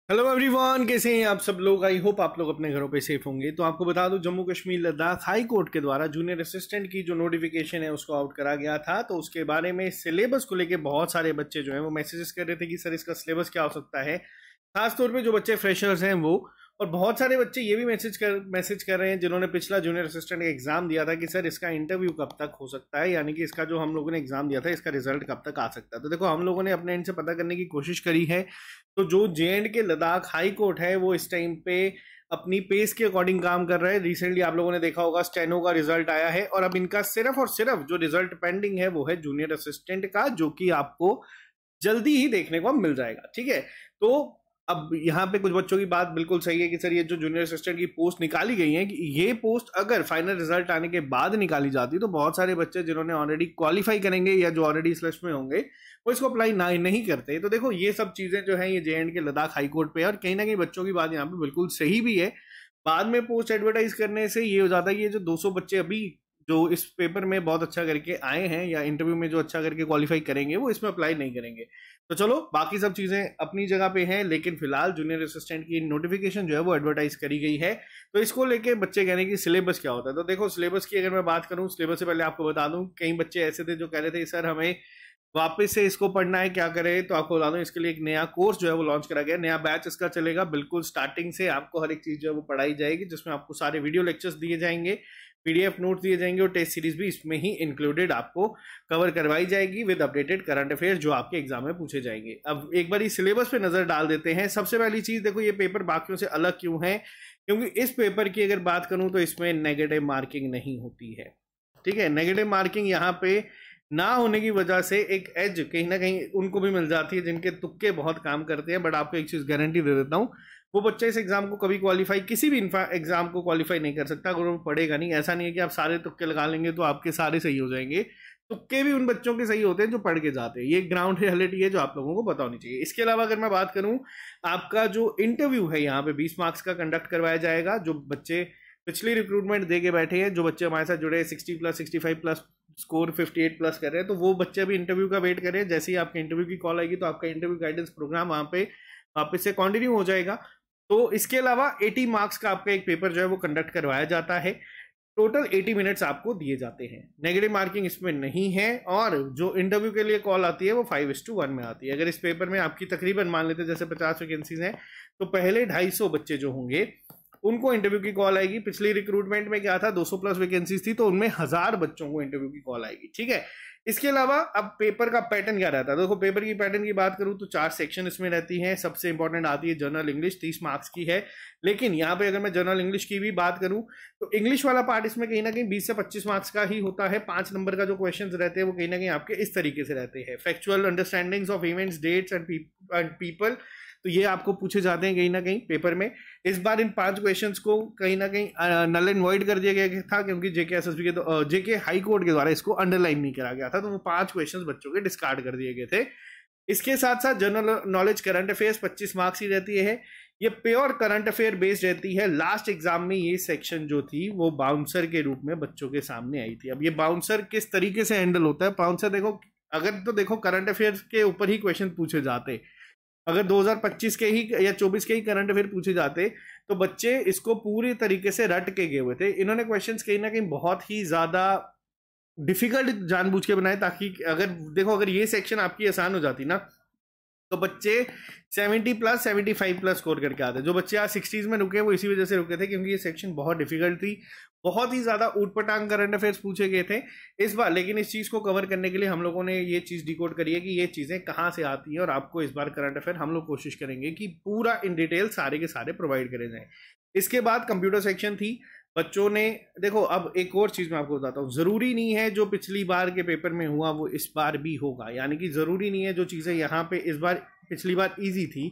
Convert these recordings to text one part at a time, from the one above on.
Hello everyone, कैसे हैं आप सब लोग। आई होप आप लोग अपने घरों पे सेफ होंगे। तो आपको बता दूं, जम्मू कश्मीर लद्दाख हाई कोर्ट के द्वारा जूनियर असिस्टेंट की जो नोटिफिकेशन है उसको आउट करा गया था। तो उसके बारे में सिलेबस को लेके बहुत सारे बच्चे जो हैं वो मैसेजेस कर रहे थे कि सर इसका सिलेबस क्या हो सकता है। खासतौर पे जो बच्चे फ्रेशर्स हैं वो, और बहुत सारे बच्चे ये भी मैसेज कर रहे हैं जिन्होंने पिछला जूनियर असिस्टेंट का एग्जाम दिया था कि सर इसका इंटरव्यू कब तक हो सकता है, यानी कि इसका जो हम लोगों ने एग्जाम दिया था इसका रिजल्ट कब तक आ सकता है। तो देखो, हम लोगों ने अपने एंड से पता करने की कोशिश करी है। तो जो जे के लद्दाख हाई कोर्ट है वो इस टाइम पे अपनी पेस के अकॉर्डिंग काम कर रहा है। रिसेंटली आप लोगों ने देखा होगा स्टेनो का रिजल्ट आया है, और अब इनका सिर्फ और सिर्फ जो रिजल्ट पेंडिंग है वो है जूनियर असिस्टेंट का, जो कि आपको जल्दी ही देखने को मिल जाएगा। ठीक है। तो अब यहाँ पे कुछ बच्चों की बात बिल्कुल सही है कि सर ये जो जूनियर असिस्टेंट की पोस्ट निकाली गई है, कि ये पोस्ट अगर फाइनल रिजल्ट आने के बाद निकाली जाती तो बहुत सारे बच्चे जिन्होंने ऑलरेडी क्वालिफाई करेंगे या जो ऑलरेडी इस लिस्ट में होंगे वो इसको अप्लाई नहीं करते। तो देखो, ये सब चीजें जो है ये जे के लद्दाख हाई कोर्ट पे है, और कहीं ना कहीं बच्चों की बात यहाँ पे बिल्कुल सही भी है। बाद में पोस्ट एडवर्टाइज करने से ये हो जाता है कि ये जो 200 बच्चे अभी जो इस पेपर में बहुत अच्छा करके आए हैं या इंटरव्यू में जो अच्छा करके क्वालिफाई करेंगे वो इसमें अप्लाई नहीं करेंगे। तो चलो, बाकी सब चीजें अपनी जगह पे हैं, लेकिन फिलहाल जूनियर असिस्टेंट की नोटिफिकेशन जो है वो एडवर्टाइज करी गई है। तो इसको लेके बच्चे कह रहे हैं कि सिलेबस क्या होता है। तो देखो, सिलेबस की अगर मैं बात करूं, सिलेबस से पहले आपको बता दूं, कई बच्चे ऐसे थे जो कह रहे थे सर हमें वापस से इसको पढ़ना है, क्या करें। तो आपको बता दूं, इसके लिए एक नया कोर्स जो है वो लॉन्च करा गया, नया बैच इसका चलेगा। बिल्कुल स्टार्टिंग से आपको हर एक चीज जो है वो पढ़ाई जाएगी, जिसमें आपको सारे वीडियो लेक्चर्स दिए जाएंगे, पीडीएफ नोट दिए जाएंगे, और टेस्ट सीरीज भी इसमें ही इंक्लूडेड आपको कवर करवाई जाएगी विद अपडेटेड करंट अफेयर जो आपके एग्जाम में पूछे जाएंगे। अब एक बार सिलेबस पे नजर डाल देते हैं। सबसे पहली चीज देखो, ये पेपर बाकियों से अलग क्यों है, क्योंकि इस पेपर की अगर बात करूं तो इसमें नेगेटिव मार्किंग नहीं होती है। ठीक है। नेगेटिव मार्किंग यहाँ पे ना होने की वजह से एक एज कहीं ना कहीं उनको भी मिल जाती है जिनके तुक्के बहुत काम करते हैं। बट आपको एक चीज गारंटी दे देता हूं, वो बच्चा इस एग्जाम को कभी क्वालिफाई, किसी भी एग्जाम को क्वालिफाई नहीं कर सकता अगर वो पढ़ेगा नहीं। ऐसा नहीं है कि आप सारे तुक्के लगा लेंगे तो आपके सारे सही हो जाएंगे। तुक्के भी उन बच्चों के सही होते हैं जो पढ़ के जाते हैं। ये ग्राउंड रियलिटी है जो आप लोगों को पता होनी चाहिए। इसके अलावा अगर मैं बात करूं, आपका जो इंटरव्यू है यहाँ पे 20 मार्क्स का कंडक्ट करवाया जाएगा। जो बच्चे पिछली रिक्रूटमेंट दे के बैठे हैं, जो बच्चे हमारे साथ जुड़े हैं 60+, 65+, स्कोर 58+ कर रहे हैं, तो वो बच्चे भी इंटरव्यू का वेट करें। जैसे ही आपके इंटरव्यू की कॉल आएगी तो आपका इंटरव्यू गाइडेंस प्रोग्राम वहां पे वापस से कंटिन्यू हो जाएगा। तो इसके अलावा 80 मार्क्स का आपका एक पेपर जो है वो कंडक्ट करवाया जाता है। टोटल 80 मिनट्स आपको दिए जाते हैं। नेगेटिव मार्किंग इसमें नहीं है, और जो इंटरव्यू के लिए कॉल आती है वो 5:1 में आती है। अगर इस पेपर में आपकी तकरीबन मान लेते जैसे 50 वैकेंसीज हैं, तो पहले 250 बच्चे जो होंगे उनको इंटरव्यू की कॉल आएगी। पिछली रिक्रूटमेंट में क्या था, 200+ वैकेंसीज थी, तो उनमें 1000 बच्चों को इंटरव्यू की कॉल आएगी। ठीक है। इसके अलावा अब पेपर का पैटर्न क्या रहता है, देखो पेपर की पैटर्न की बात करूं तो 4 सेक्शन इसमें रहती हैं। सबसे इंपॉर्टेंट आती है जनरल इंग्लिश, 30 मार्क्स की है। लेकिन यहाँ पे अगर मैं जनरल इंग्लिश की भी बात करूं तो इंग्लिश वाला पार्ट इसमें कहीं ना कहीं 20 से 25 मार्क्स का ही होता है। 5 नंबर का जो क्वेश्चन रहते हैं वो कहीं ना कहीं आपके इस तरीके से रहते हैं। Factual understandings of events, dates and people, तो ये आपको पूछे जाते हैं कहीं ना कहीं पेपर में। इस बार इन 5 क्वेश्चंस को कहीं ना कहीं नल एंड वॉइड कर दिया गया था, क्योंकि जेके एसएसबी के जेके हाई कोर्ट के द्वारा इसको अंडरलाइन नहीं करा गया था, तो वो 5 क्वेश्चंस बच्चों के डिस्कार्ड कर दिए गए थे। इसके साथ साथ general knowledge current affairs 25 marks ही रहती है। ये प्योर करंट अफेयर बेस्ड रहती है। लास्ट एग्जाम में ये सेक्शन जो थी वो बाउंसर के रूप में बच्चों के सामने आई थी। अब ये बाउंसर किस तरीके से हैंडल होता है, बाउंसर देखो, अगर तो देखो करंट अफेयर के ऊपर ही क्वेश्चन पूछे जाते, अगर 2025 के ही या 24 के ही करंट अफेयर पूछे जाते तो बच्चे इसको पूरी तरीके से रट के गए हुए थे। इन्होंने क्वेश्चंस कहीं ना कहीं बहुत ही ज्यादा डिफिकल्ट जानबूझ के बनाए, ताकि अगर देखो अगर ये सेक्शन आपकी आसान हो जाती ना तो बच्चे 70+, 75+ स्कोर करके आते। जो बच्चे आज 60s में रुके वो इसी वजह से रुके थे, क्योंकि ये सेक्शन बहुत डिफिकल्ट थी। बहुत ही ज्यादा ऊटपटांग करंट अफेयर्स पूछे गए थे इस बार। लेकिन इस चीज को कवर करने के लिए हम लोगों ने ये चीज डिकोड करी है कि ये चीजें कहाँ से आती हैं, और आपको इस बार करंट अफेयर हम लोग कोशिश करेंगे कि पूरा इन डिटेल सारे के सारे प्रोवाइड करे जाए। इसके बाद कंप्यूटर सेक्शन थी। बच्चों ने देखो, अब एक और चीज मैं आपको बताता हूँ, जरूरी नहीं है जो पिछली बार के पेपर में हुआ वो इस बार भी होगा। यानी कि जरूरी नहीं है जो चीजें यहाँ पे इस बार पिछली बार इजी थी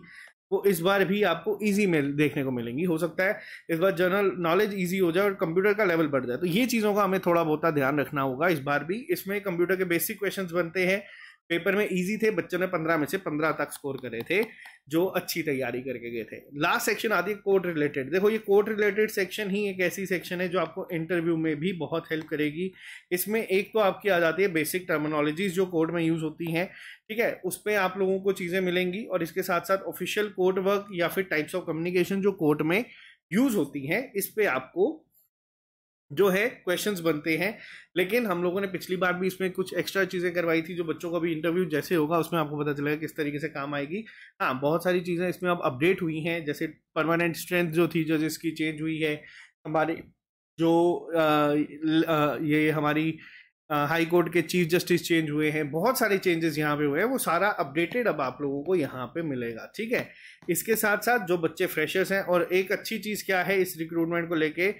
वो इस बार भी आपको इजी में देखने को मिलेंगी। हो सकता है इस बार जनरल नॉलेज इजी हो जाए और कंप्यूटर का लेवल बढ़ जाए, तो ये चीजों का हमें थोड़ा बहुत ध्यान रखना होगा। इस बार भी इसमें कंप्यूटर के बेसिक क्वेश्चंस बनते हैं, पेपर में इजी थे, बच्चों ने 15 में से 15 तक स्कोर करे थे जो अच्छी तैयारी करके गए थे। लास्ट सेक्शन आती है कोड रिलेटेड। देखो ये कोड रिलेटेड सेक्शन ही एक ऐसी सेक्शन है जो आपको इंटरव्यू में भी बहुत हेल्प करेगी। इसमें एक तो आपकी आ जाती है बेसिक टर्मिनोलॉजीज जो कोड में यूज होती हैं, ठीक है, उस पर आप लोगों को चीजें मिलेंगी, और इसके साथ साथ ऑफिशियल कोड वर्क या फिर टाइप्स ऑफ कम्युनिकेशन जो कोर्ट में यूज होती हैं, इस पे आपको जो है क्वेश्चंस बनते हैं। लेकिन हम लोगों ने पिछली बार भी इसमें कुछ एक्स्ट्रा चीजें करवाई थी जो बच्चों को भी इंटरव्यू जैसे होगा उसमें आपको पता चलेगा किस तरीके से काम आएगी। हाँ, बहुत सारी चीजें इसमें अब अपडेट हुई हैं, जैसे परमानेंट स्ट्रेंथ जो थी जजेस की चेंज हुई है, हमारे जो ये हमारी हाई कोर्ट के चीफ जस्टिस चेंज हुए हैं, बहुत सारे चेंजेस यहाँ पे हुए हैं, वो सारा अपडेटेड अब आप लोगों को यहाँ पे मिलेगा, ठीक है। इसके साथ साथ जो बच्चे फ्रेशर्स हैं, और एक अच्छी चीज क्या है इस रिक्रूटमेंट को लेके,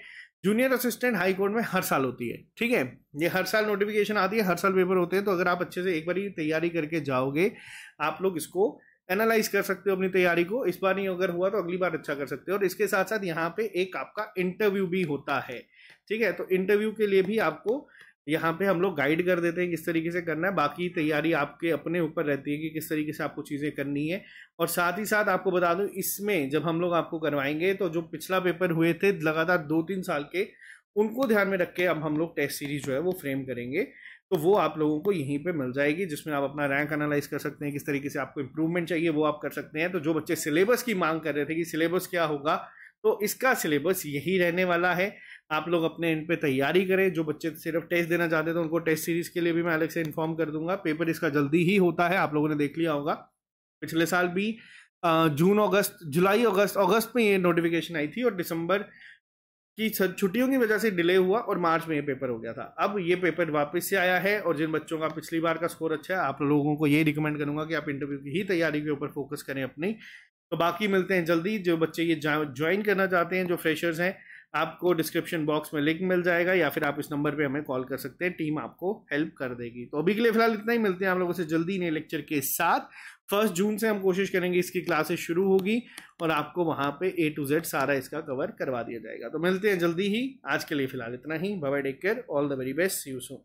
जूनियर असिस्टेंट हाई कोर्ट में हर साल होती है, ठीक है, ये हर साल नोटिफिकेशन आती है, हर साल पेपर होते हैं। तो अगर आप अच्छे से एक बार तैयारी करके जाओगे, आप लोग इसको एनालाइज कर सकते हो अपनी तैयारी को, इस बार नहीं अगर हुआ तो अगली बार अच्छा कर सकते हो। और इसके साथ साथ यहाँ पे एक आपका इंटरव्यू भी होता है, ठीक है, तो इंटरव्यू के लिए भी आपको यहाँ पे हम लोग गाइड कर देते हैं किस तरीके से करना है। बाकी तैयारी आपके अपने ऊपर रहती है कि किस तरीके से आपको चीज़ें करनी है। और साथ ही साथ आपको बता दूं, इसमें जब हम लोग आपको करवाएंगे तो जो पिछला पेपर हुए थे लगातार 2-3 साल के, उनको ध्यान में रख के अब हम लोग टेस्ट सीरीज जो है वो फ्रेम करेंगे, तो वो आप लोगों को यहीं पे मिल जाएगी, जिसमें आप अपना रैंक एनालाइज कर सकते हैं, किस तरीके से आपको इंप्रूवमेंट चाहिए वो आप कर सकते हैं। तो जो बच्चे सिलेबस की मांग कर रहे थे कि सिलेबस क्या होगा, तो इसका सिलेबस यही रहने वाला है। आप लोग अपने इन पे तैयारी करें। जो बच्चे सिर्फ टेस्ट देना चाहते हैं तो उनको टेस्ट सीरीज के लिए भी मैं अलग से इन्फॉर्म कर दूंगा। पेपर इसका जल्दी ही होता है, आप लोगों ने देख लिया होगा, पिछले साल भी जून अगस्त जुलाई अगस्त में ये नोटिफिकेशन आई थी, और दिसंबर की छुट्टियों की वजह से डिले हुआ और मार्च में ये पेपर हो गया था। अब ये पेपर वापस से आया है, और जिन बच्चों का पिछली बार का स्कोर अच्छा है, आप लोगों को ये रिकमेंड करूंगा कि आप इंटरव्यू की ही तैयारी के ऊपर फोकस करें अपनी। तो बाकी मिलते हैं जल्दी। जो बच्चे ये ज्वाइन करना चाहते हैं, जो फ्रेशर्स हैं, आपको डिस्क्रिप्शन बॉक्स में लिंक मिल जाएगा, या फिर आप इस नंबर पे हमें कॉल कर सकते हैं, टीम आपको हेल्प कर देगी। तो अभी के लिए फिलहाल इतना ही, मिलते हैं आप लोगों से जल्दी नए लेक्चर के साथ। 1 जून से हम कोशिश करेंगे इसकी क्लासेस शुरू होगी, और आपको वहां पे A to Z सारा इसका कवर करवा दिया जाएगा। तो मिलते हैं जल्दी ही। आज के लिए फिलहाल इतना ही। Bye bye, take care, all the very best, see you soon.